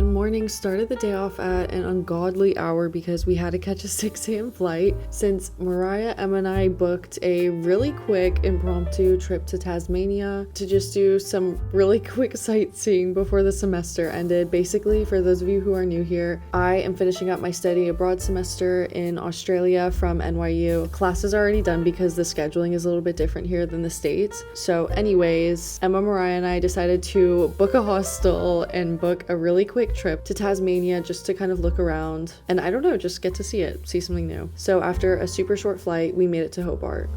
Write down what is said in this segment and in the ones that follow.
Good morning. Started the day off at an ungodly hour because we had to catch a 6 a.m. flight since Mariah, Emma, and I booked a really quick impromptu trip to Tasmania to just do some really quick sightseeing before the semester ended. Basically, for those of you who are new here, I am finishing up my study abroad semester in Australia from NYU. Class is already done because the scheduling is a little bit different here than the States. So anyways, Emma, Mariah, and I decided to book a hostel and book a really quick trip to Tasmania just to kind of look around and I don't know, just get to see something new. So after a super short flight, we made it to Hobart.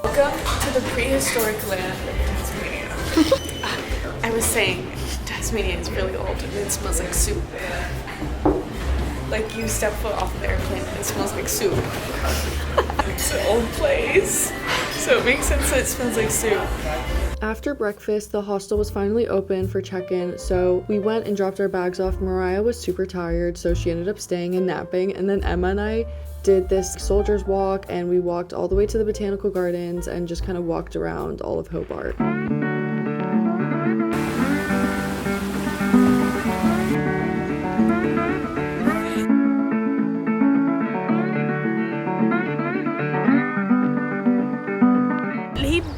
Welcome to the prehistoric land of Tasmania. I was saying, Tasmania is really old and it smells like soup. Like you step foot off of the airplane and it smells like soup. It's an old place, so it makes sense that it smells like soup. After breakfast, the hostel was finally open for check-in, so we went and dropped our bags off. Mariah was super tired, so she ended up staying and napping, and then Emma and I did this soldier's walk, and we walked all the way to the botanical gardens and just kind of walked around all of Hobart.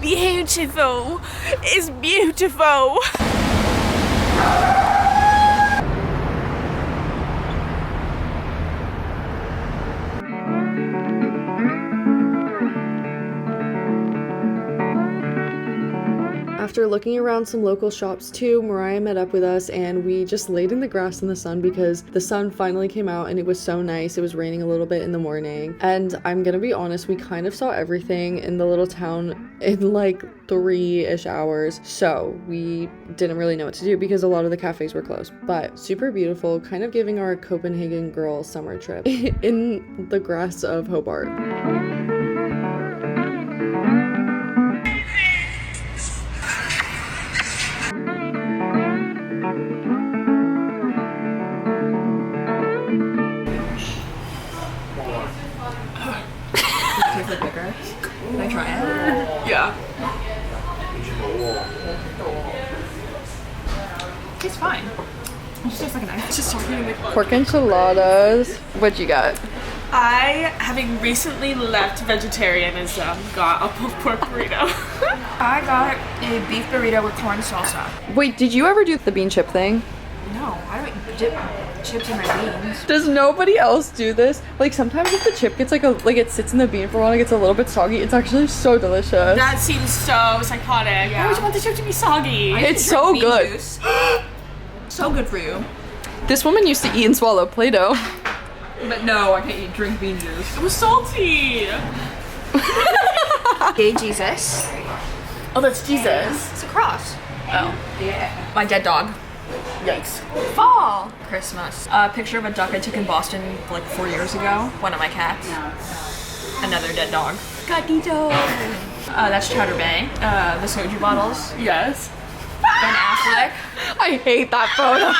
Beautiful! It's beautiful! After looking around some local shops too, Mariah met up with us and we just laid in the grass in the sun because the sun finally came out and it was so nice. It was raining a little bit in the morning. And I'm gonna be honest, we kind of saw everything in the little town in like 3-ish hours. So we didn't really know what to do because a lot of the cafes were closed. But super beautiful, kind of giving our Copenhagen girl summer trip in the grass of Hobart. Bigger. Can I try it? Yeah. It's fine. It just tastes like an ice. Just talking to the Pork enchiladas. What you got? I, having recently left vegetarianism, got a pulled pork burrito. I got a beef burrito with corn salsa. Wait, did you ever do the bean chip thing? No, I don't dip chips in my beans. Does nobody else do this? Like sometimes if the chip gets like it sits in the bean for a while and it gets a little bit soggy, it's actually so delicious. That seems so psychotic. Yeah. Why would you want the chip to be soggy? It's so good. So good for you. This woman used to eat and swallow Play-Doh. But no, I can't drink bean juice. It was salty. Gay Jesus. Oh, that's Jesus. It's a cross. Oh. Yeah. My dead dog. Yikes. Fall. Christmas. A picture of a duck I took in Boston like 4 years ago. One of my cats. Another dead dog. Gatito. That's Chowder Bay. The soju bottles. Yes. Ben Affleck. I hate that photo.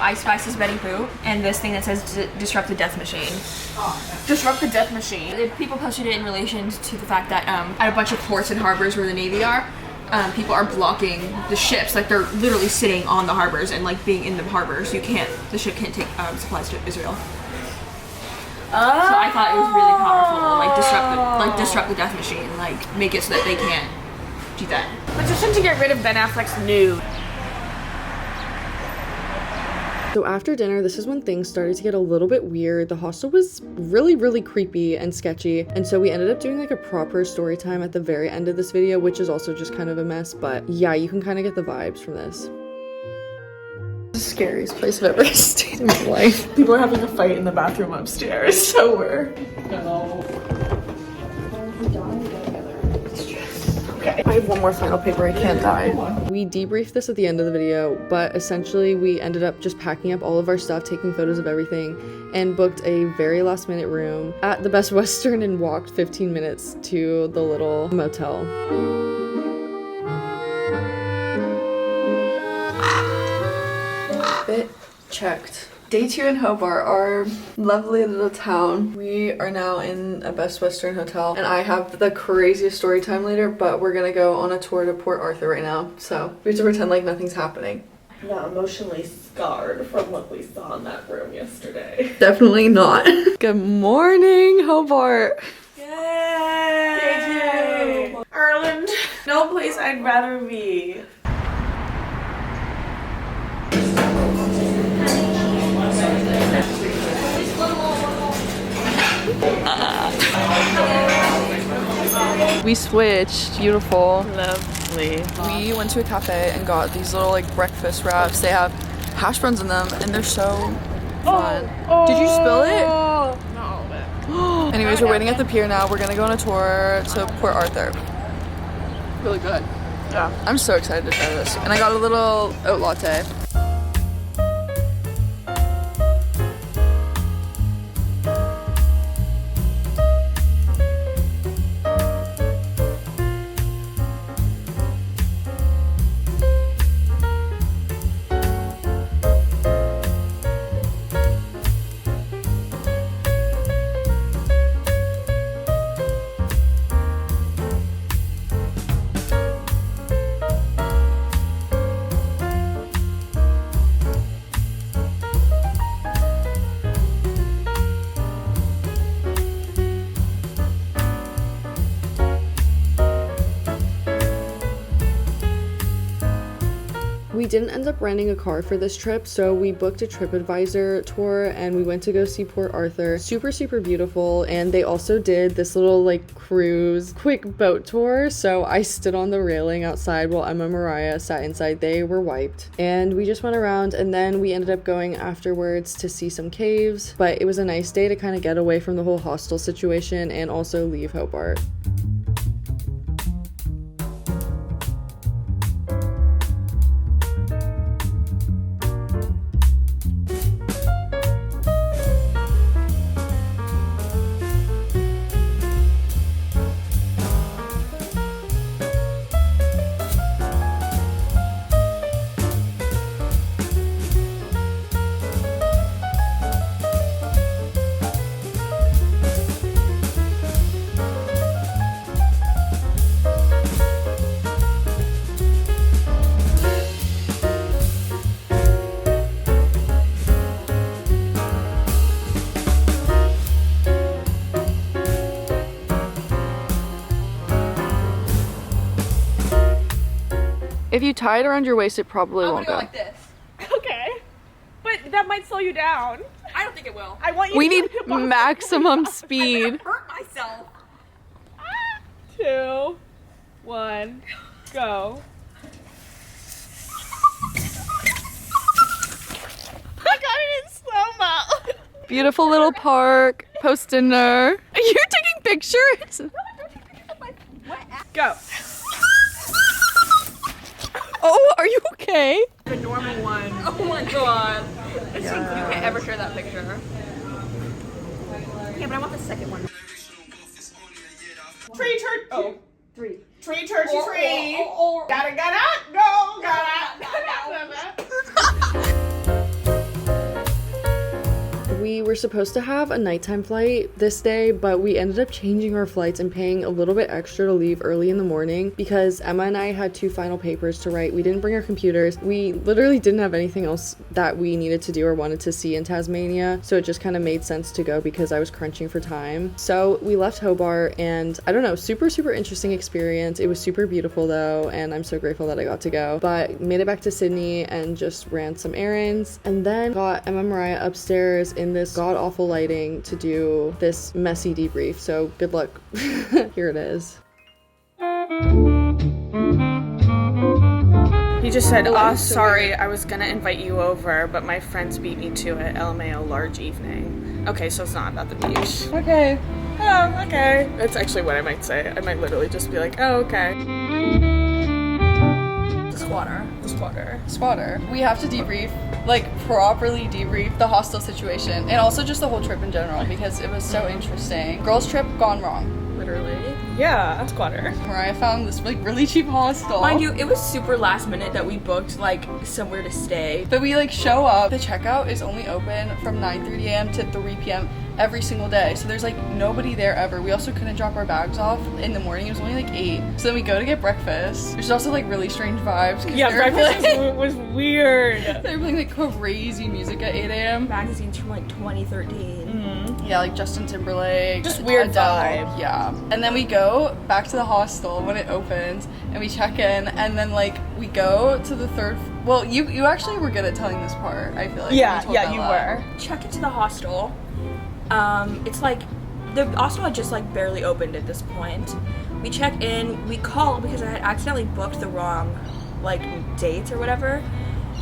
Ice Spice's Betty Boop. And this thing that says Disrupt the Death Machine. Disrupt the death machine. People posted it in relation to the fact that at a bunch of ports and harbors where the Navy are, people are blocking the ships. Like they're literally sitting on the harbors and like being in the harbors. The ship can't take supplies to Israel. So I thought it was really powerful. Like disrupt the death machine. Like make it so that they can't do that. Petition to get rid of Ben Affleck's nude. So after dinner, this is when things started to get a little bit weird. The hostel was really, really creepy and sketchy. And so we ended up doing like a proper story time at the very end of this video, which is also just kind of a mess. But yeah, you can kind of get the vibes from this. The scariest place I've ever stayed in my life. People are having a fight in the bathroom upstairs, so we're... Okay. I have one more final paper, I can't die. We debriefed this at the end of the video, but essentially we ended up just packing up all of our stuff, taking photos of everything, and booked a very last minute room at the Best Western and walked 15 minutes to the little motel. checked. Day 2 in Hobart, our lovely little town. We are now in a Best Western hotel, and I have the craziest story time later, but we're gonna go on a tour to Port Arthur right now, so we have to pretend like nothing's happening. Not emotionally scarred from what we saw in that room yesterday. Definitely not. Good morning, Hobart. Yay! Ireland, no place I'd rather be. We switched. Beautiful. Lovely. We went to a cafe and got these little like breakfast wraps. They have hash browns in them and they're so fun. Did you spill it? No, but Anyways, we're waiting at the pier now. We're gonna go on a tour to Port Arthur. Really good. yeah. I'm so excited to try this. And I got a little oat latte. We didn't end up renting a car for this trip, so we booked a TripAdvisor tour and we went to go see Port Arthur. Super, super beautiful. And they also did this little like cruise, quick boat tour. So I stood on the railing outside while Emma and Mariah sat inside. They were wiped. And we just went around and then we ended up going afterwards to see some caves. But it was a nice day to kind of get away from the whole hostel situation and also leave Hobart. If you tie it around your waist, it probably won't go. like this. Okay. But that might slow you down. I don't think it will. I want you We to need maximum speed. Hurt myself. 2, 1, go. I got it in slow-mo. Beautiful little park, post dinner. You're taking pictures? Go. Oh, are you okay? The normal one. Oh my god. You can't ever share that picture. Yeah, but I want the second one. Tree church. Oh. 3. Tree churchy tree. Or. Gotta go. Gotta. We were supposed to have a nighttime flight this day, but we ended up changing our flights and paying a little bit extra to leave early in the morning because Emma and I had 2 final papers to write. We didn't bring our computers. We literally didn't have anything else that we needed to do or wanted to see in Tasmania, so it just kind of made sense to go because I was crunching for time. So we left Hobart and I don't know, super interesting experience. It was super beautiful though, and I'm so grateful that I got to go. But made it back to Sydney and just ran some errands and then got Emma and Mariah upstairs in this god-awful lighting to do this messy debrief, so good luck. Here it is. He just said, sorry, I was gonna invite you over, but my friends beat me to it. LMAO, large evening. Okay, so it's not about the beach. Okay. Oh, okay. That's actually what I might say. I might literally just be like, oh, okay. Squatter. We have to debrief, like properly debrief the hostel situation and also just the whole trip in general because it was so interesting. Girls trip gone wrong. Literally. Yeah, squatter. Mariah found this like really cheap hostel. Mind you, it was super last minute that we booked like somewhere to stay. But we like show up. The checkout is only open from 9:30 a.m. to 3 p.m. every single day. So there's like nobody there ever. We also couldn't drop our bags off in the morning. It was only like 8. So then we go to get breakfast. There's also like really strange vibes. Yeah, breakfast was weird. They were playing like crazy music at 8 a.m. Magazines from like 2013. Yeah, like Justin Timberlake. Just weird Adele. vibe. Yeah. And then we go back to the hostel when it opens and we check in and then like we go to the third. Well, you actually were good at telling this part, I feel like. Yeah, told you Bella. were. Check into the hostel. It's like the hostel had just like barely opened at this point. We check in, we call because I had accidentally booked the wrong like date or whatever.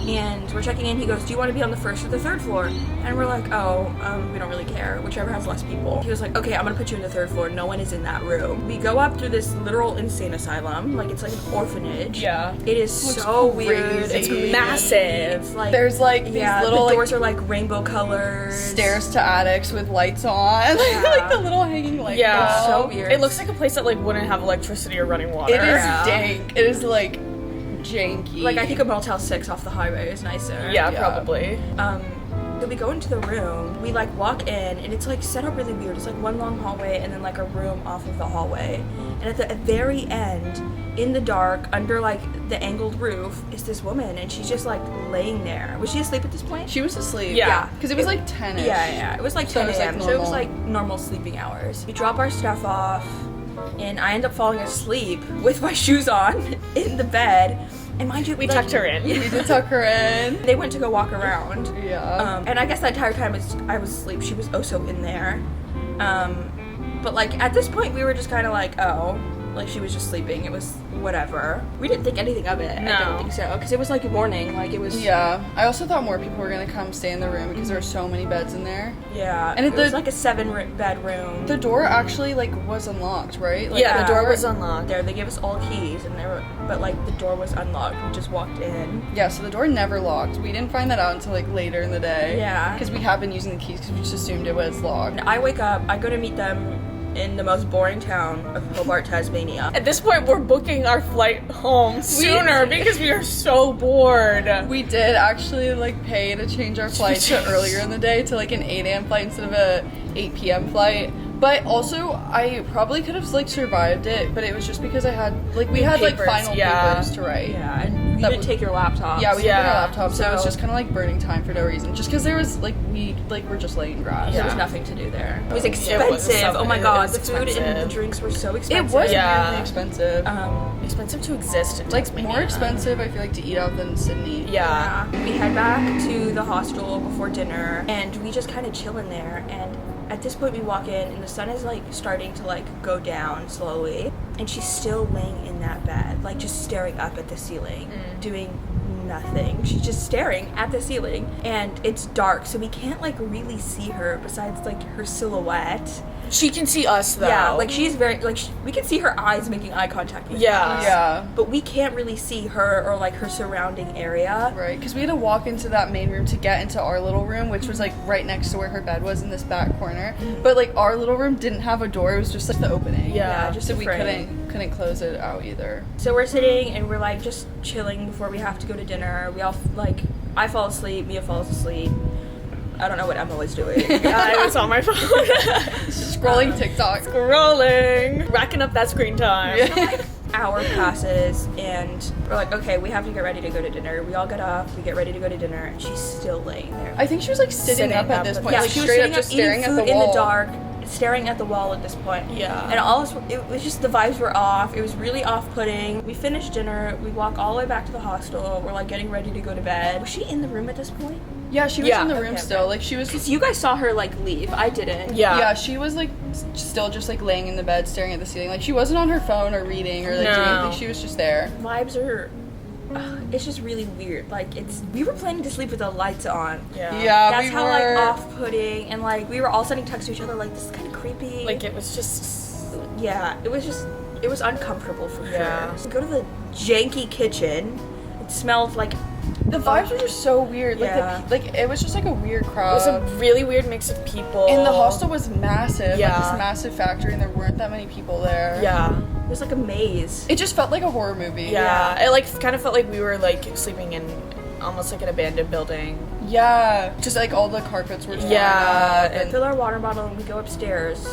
And we're checking in, he goes, do you want to be on the first or the third floor? And we're like, we don't really care, whichever has less people. He was like, okay, I'm gonna put you in the third floor, no one is in that room. We go up through this literal insane asylum, like it's like an orphanage. Yeah. It is so weird. crazy. It's creepy. massive. It's like, There's like these little the doors like are like rainbow colors. stairs to attics with lights on. Yeah. Like the little hanging light Yeah. bulb. So weird. It looks like a place that like wouldn't have electricity or running water. It is Yeah. dank. It is like janky. Like I think a Motel 6 off the highway is nicer. Yeah, Yeah. probably. Then we go into the room, we like walk in, and it's like set up really weird. It's like one long hallway and then like a room off of the hallway. And at the very end, in the dark, under like the angled roof, is this woman, and she's just like laying there. Was she asleep at this point? She was asleep. Yeah. Because it was like 10ish. Yeah. It was like So 10 it was, like, a.m. So it was normal. like normal sleeping hours. We drop our stuff off, and I end up falling asleep with my shoes on in the bed. And mind you, We like, tucked her in. We did tuck her in. They went to go walk around. Yeah. And I guess the entire time I was asleep, she was also in there. But like at this point, we were just kind of like, oh, like she was just sleeping. It was whatever. We didn't think anything of it. I No. don't think so, because it was like morning. Like it was. Yeah. I also thought more people were gonna come stay in the room because there were so many beds in there. Yeah. And it was the- like a 7-bed room. The door actually like was unlocked, right? Like, Yeah, the door we was were unlocked. There, they gave us all keys, and but like the door was unlocked. We just walked in. Yeah, so the door never locked. We didn't find that out until like later in the day. Yeah. Because we have been using the keys because we just assumed it was locked. And I wake up. I go to meet them in the most boring town of Hobart, Tasmania. At this point, we're booking our flight home sooner because we are so bored. We did actually like pay to change our flight to earlier in the day to like an 8 a.m. flight instead of a 8 p.m. flight. But also, I probably could have like survived it, but it was just because I had like we had like Papers, final yeah. papers to write. Yeah, and you That didn't was- take your laptop. Yeah, we didn't bring Yeah. our laptop, so it was So- just kind of like burning time for no reason. Just because there was like we like were just laying grass. There was Yeah. nothing to do there. It was It expensive. was Oh my it god, was the food and expensive. the drinks were so It expensive. was Yeah. really expensive. Expensive to exist in like Tasmania. more expensive, I feel like, to eat out than Sydney. Yeah. We head back to the hostel before dinner, and we just kind of chill in there. And at this point, we walk in, and the sun is like starting to like go down slowly, and she's still laying in that bed, like just staring up at the ceiling, doing nothing. She's just staring at the ceiling, and it's dark, so we can't like really see her besides like her silhouette. She can see us though. Yeah, like she's very like we can see her eyes making eye contact with Yeah. us. Yeah. But we can't really see her or like her surrounding area. Right, because we had to walk into that main room to get into our little room, which was like right next to where her bed was in this back corner. But like our little room didn't have a door; it was just like the opening. Yeah, just so a we frame. couldn't close it out either. So we're sitting and we're like just chilling before we have to go to dinner. We all like I fall asleep, Mia falls asleep. I don't know what Emma was doing. I was on my phone. Scrolling TikTok. Scrolling. Racking up that screen time. Hour passes and we're like, okay, we have to get ready to go to dinner. We all get up, we get ready to go to dinner, and she's still laying there. I think she was like sitting up at this point, Yeah, like she was straight up sitting just up eating staring at food the wall. in the dark, staring at the wall at this point. Yeah. And it was just the vibes were off. It was really off-putting. We finished dinner. We walk all the way back to the hostel. We're like getting ready to go to bed. Was she in the room at this point? Yeah, she was Yeah. in the room Okay, still. okay. Like she was. Because you guys saw her like leave. I didn't. Yeah, she was like still just like laying in the bed, staring at the ceiling. Like she wasn't on her phone or reading or like doing No. anything. She was just there. Vibes are. It's just really weird. Like we were planning to sleep with the lights on. Yeah. Yeah, That's we how were. like off-putting, and like we were all sending texts to each other like this is kind of creepy. Like it was just. Yeah, it was uncomfortable for Yeah. sure. So go to the janky kitchen. It smelled like The vibes were just so weird. Yeah. Like it was just like a weird It crowd. was a really weird mix of people. And the hostel was massive. Yeah. Like this massive factory, and there weren't that many people there. Yeah. It was like a maze. It just felt like a horror movie. Yeah. It like kind of felt like we were like sleeping in almost like an abandoned building. Yeah. Just like all the carpets were torn Yeah, up, We fill our water bottle and we go upstairs.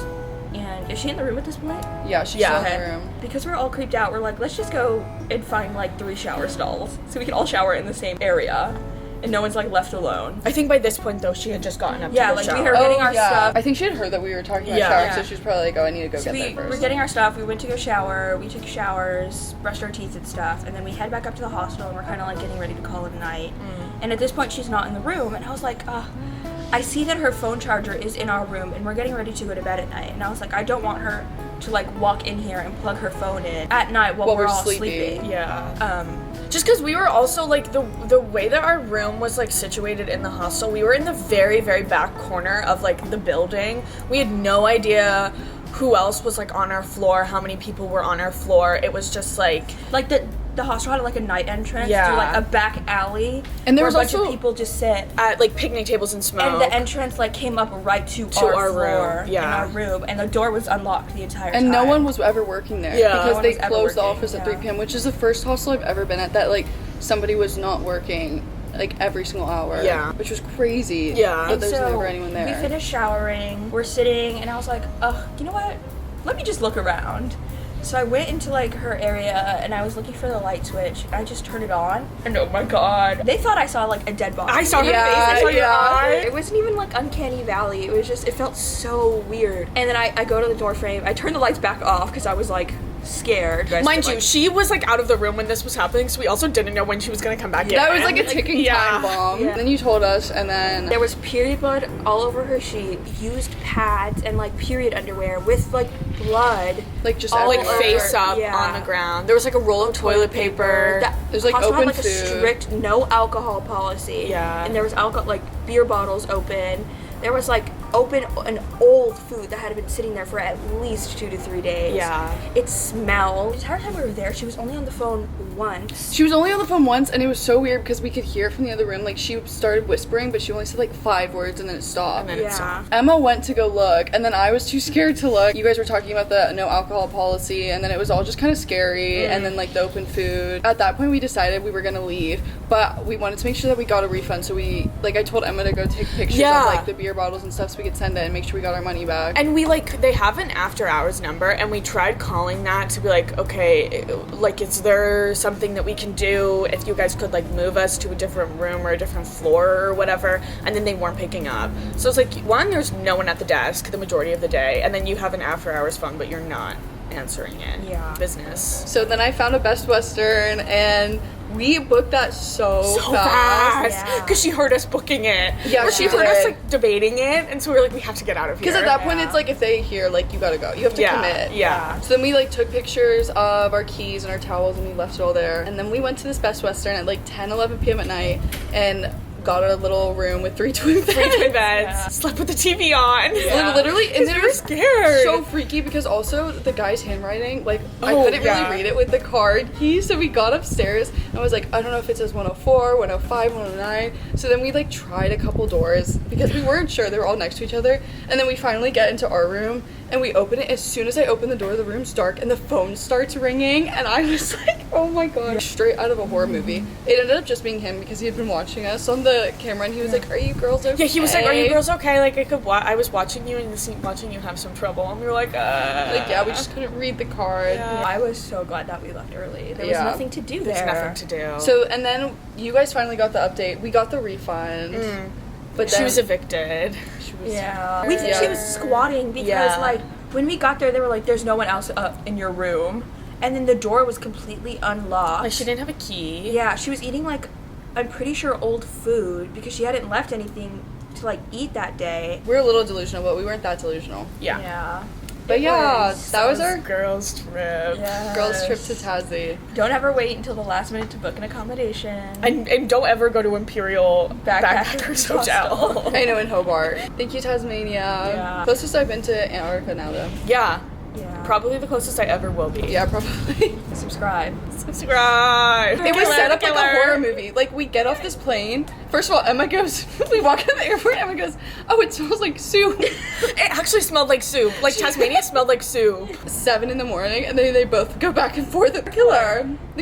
And is she in the room at this point? yeah, she's Yeah. still in Okay. the room. Because we're all creeped out, we're like, let's just go and find like 3 shower stalls so we can all shower in the same area and no one's like left alone. I think by this point though she had just gotten up Yeah, to the like, shower. we heard- getting our stuff. I think she had heard that we were talking about Yeah. shower, Yeah. so she was probably like, oh, I need to go So get there we're first. getting our stuff, we went to go shower, we took showers, brushed our teeth and stuff, and then we head back up to the hostel and we're kind of like getting ready to call it a night. And at this point she's not in the room and I was like, I see that her phone charger is in our room and we're getting ready to go to bed at night. And I was like, I don't want her to like walk in here and plug her phone in at night while we're all sleeping. Yeah. Just because we were also like the way that our room was like situated in the hostel, we were in the very, very back corner of like the building. We had no idea who else was like on our floor, how many people were on our floor. It was just like Like the hostel had like a night entrance Yeah. to like a back alley And there where was a bunch also- of people just sit. at like picnic tables and smoke. And the entrance like came up right to our floor room, yeah. in our room, and the door was unlocked the entire time. And no one was ever working there. Yeah. No Because one they was ever closed the working, office at yeah. 3 p.m., which is the first hostel I've ever been at that like somebody was not working like every single hour. Yeah. Which was crazy. Yeah. But there's so never anyone there. we finished showering, we're sitting, and I was like, you know what? Let me just look around. So I went into like her area and I was looking for the light switch. I just turned it on, and oh my god, they thought I saw like a dead body. I saw her Yeah, face, I saw your yeah. eye. It wasn't even like uncanny valley. It was just, it felt so weird. And then I go to the door frame. I turned the lights back off because I was like scared. Mind you, she was like out of the room when this was happening, so we also didn't know when she was gonna come back in. That was like a ticking time bomb. Yeah. And then you told us, and then there was period blood all over her sheet, used pads, and like period underwear with like blood. like just all Like everywhere. face up Yeah. on the ground. There was like a roll of toilet paper. There's, like, hostel open had, like, food. a strict no alcohol policy. Yeah. And there was alcohol, like beer bottles open. There was like open and old food that had been sitting there for at least 2 to 3 days. Yeah. It smelled. The entire time we were there, she was only on the phone once. She was only on the phone once, and it was so weird because we could hear it from the other room. Like, she started whispering, but she only said like 5 words, and then it stopped. And then it stopped. Emma went to go look, and then I was too scared to look. You guys were talking about the no alcohol policy, and then it was all just kind of scary, and then like the open food. At that point, we decided we were gonna leave, but we wanted to make sure that we got a refund. So we, like, I told Emma to go take pictures Yeah. of like the beer bottles and stuff so we could send it and make sure we got our money back. And we like, they have an after hours number, and we tried calling that to be like, okay, like, is there something that we can do if you guys could like move us to a different room or a different floor or whatever? And then they weren't picking up. So it's like, one, there's no one at the desk the majority of the day, and then you have an after hours phone, but you're not answering it. Yeah. Business. So then I found a Best Western, and we booked that so fast. Yeah. Because she heard us booking it. Yeah, Or she she heard us did. like debating it, and so we were like, we have to get out of here. Because at that point, it's like if they hear, like, you gotta go. You have to commit. Yeah. So then we, like, took pictures of our keys and our towels, and we left it all there. And then we went to this Best Western at, like, 10, 11 p.m. at night, and got a little room with 3 twin beds. 3 twin beds. Slept with the TV on. Literally, and we they were were scared. so freaky because also the guy's handwriting, like, I Oh, couldn't yeah. really read it with the card key, so we got upstairs and I was like, I don't know if it says 104, 105, 109. So then we, like, tried a couple doors because we weren't sure. They were all next to each other. And then we finally get into our room and we open it. As soon as I open the door, the room's dark and the phone starts ringing, and I was like, oh my god, straight out of a horror movie. It ended up just being him because he had been watching us on the camera, and he was like, are you girls okay? Yeah, he was like, "Are you girls okay?" Like, I was watching you and watching you have some trouble, and we were like, Like, yeah, we just couldn't read the card. Yeah. I was so glad that we left early. There was Yeah. nothing to do There's there. nothing to do. So, and then you guys finally got the update. We got the refund. But she then was evicted. she was- Yeah. We think she Yeah. was squatting because, Yeah. like, when we got there, they were like, there's no one else up in your room. And then the door was completely unlocked. Like, she didn't have a key. Yeah, she was eating, like, I'm pretty sure old food because she hadn't left anything to, like, eat that day. We were a little delusional, but we weren't that delusional. Yeah. But yeah, was- that was our girls' trip. girls' trip to Tassie. Don't ever wait until the last minute to book an accommodation. And don't ever go to Imperial Backpackers Backpackers Hotel. Hostel. I know, in Hobart. Thank you, Tasmania. Yeah. Closest I've been to Antarctica now, though. Yeah. Yeah. Probably the closest I ever will be. Yeah, probably. Subscribe. Subscribe. It was set up like a Killer. horror movie. Like, we get off this plane. First of all, Emma goes, we walk in the airport, Emma goes, oh, it smells like soup. It actually smelled like soup. Like Tasmania smelled like soup. 7 in the morning, and then they both go back and forth. The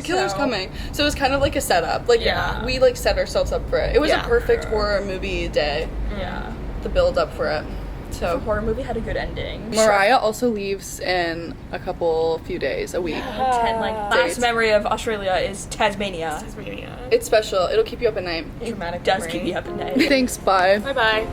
killer's coming. So it was kind of like a setup. Like, Yeah. we like set ourselves up for it. It was a Yeah. perfect horror movie day. Yeah. The build up for it. The So horror movie had a good ending. Mariah also leaves in a few days, a week. 10 like last memory of Australia is Tasmania. Tasmania. It's special. It'll keep you up at night. Dramatic does keep you up at night. Thanks. Bye. Bye bye.